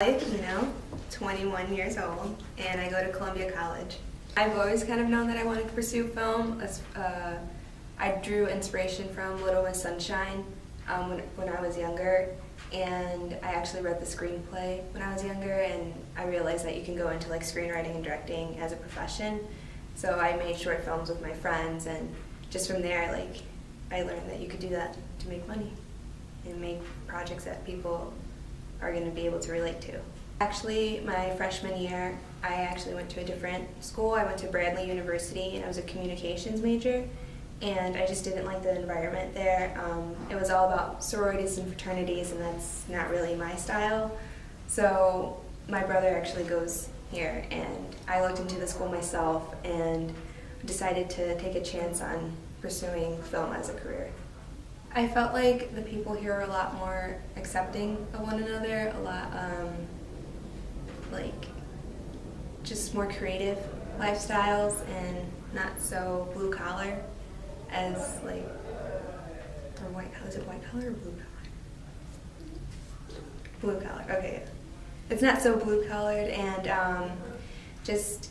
You know, 21 years old, and I go to Columbia College. I've always kind of known that I wanted to pursue film. I drew inspiration from Little Miss Sunshine when I was younger, and I actually read the screenplay when I was younger, and I realized that you can go into like screenwriting and directing as a profession. So I made short films with my friends, and just from there, like, I learned that you could do that to make money and make projects that people are going to be able to relate to. Actually, my freshman year, I actually went to a different school. I went to Bradley University, and I was a communications major, and I just didn't like the environment there. It was all about sororities and fraternities, and that's not really my style. So my brother actually goes here, and I looked into the school myself and decided to take a chance on pursuing film as a career. I felt like the people here are a lot more accepting of one another, a lot like just more creative lifestyles and not so blue collar as like, or white collar. Is it white collar or blue collar? Blue collar, okay. It's not so blue collared, and just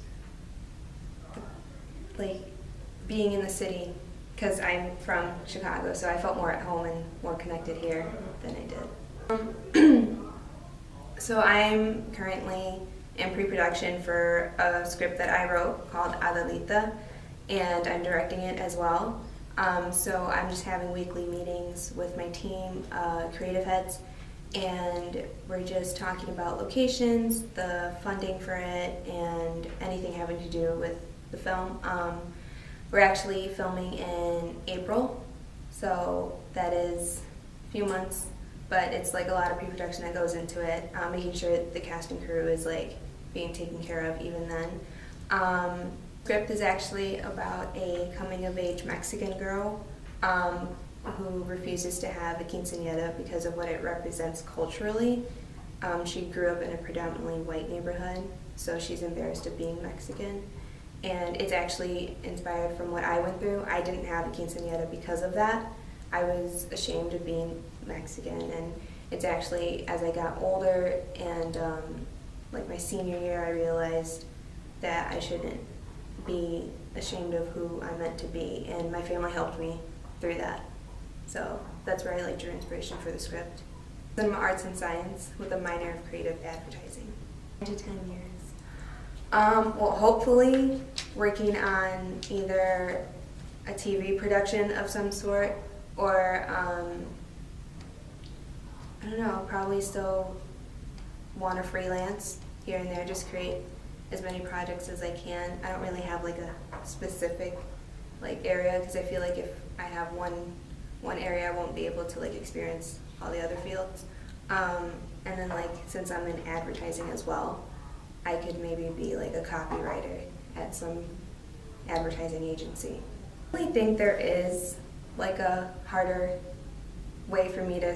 like being in the city, because I'm from Chicago, so I felt more at home and more connected here than I did. So I'm currently in pre-production for a script that I wrote called Adelita, and I'm directing it as well. So I'm just having weekly meetings with my team, creative heads, and we're just talking about locations, the funding for it, and anything having to do with the film. We're actually filming in April, so that is a few months, but it's like a lot of pre-production that goes into it, making sure the cast and crew is like being taken care of even then. The script is actually about a coming-of-age Mexican girl who refuses to have a quinceañera because of what it represents culturally. She grew up in a predominantly white neighborhood, so she's embarrassed of being Mexican. And it's actually inspired from what I went through. I didn't have a quinceañera because of that. I was ashamed of being Mexican, and it's actually as I got older and like my senior year, I realized that I shouldn't be ashamed of who I'm meant to be, and my family helped me through that. So that's where I like drew inspiration for the script. I'm arts and science with a minor of creative advertising. 9 to 10 years. Well, hopefully working on either a TV production of some sort, or I don't know, probably still want to freelance here and there, just create as many projects as I can. I don't really have like a specific like area, because I feel like if I have one area, I won't be able to like experience all the other fields. And then like since I'm in advertising as well, I could maybe be like a copywriter at some advertising agency. I really think there is like a harder way for me to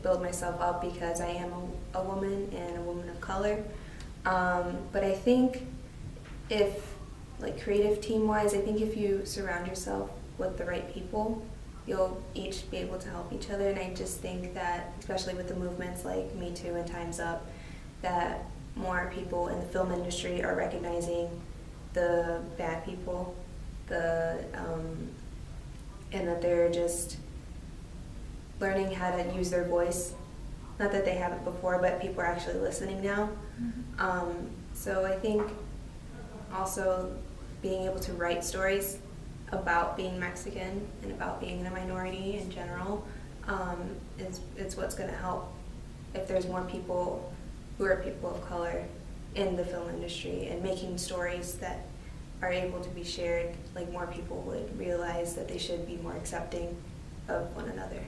build myself up, because I am a woman and a woman of color. But I think if like creative team-wise, I think if you surround yourself with the right people, you'll each be able to help each other. And I just think that, especially with the movements like Me Too and Time's Up, that more people in the film industry are recognizing the bad people, and that they're just learning how to use their voice. Not that they haven't before, but people are actually listening now. Mm-hmm. So I think also being able to write stories about being Mexican and about being a minority in general is what's going to help if there's more people who are people of color in the film industry, and making stories that are able to be shared. Like more people would realize that they should be more accepting of one another.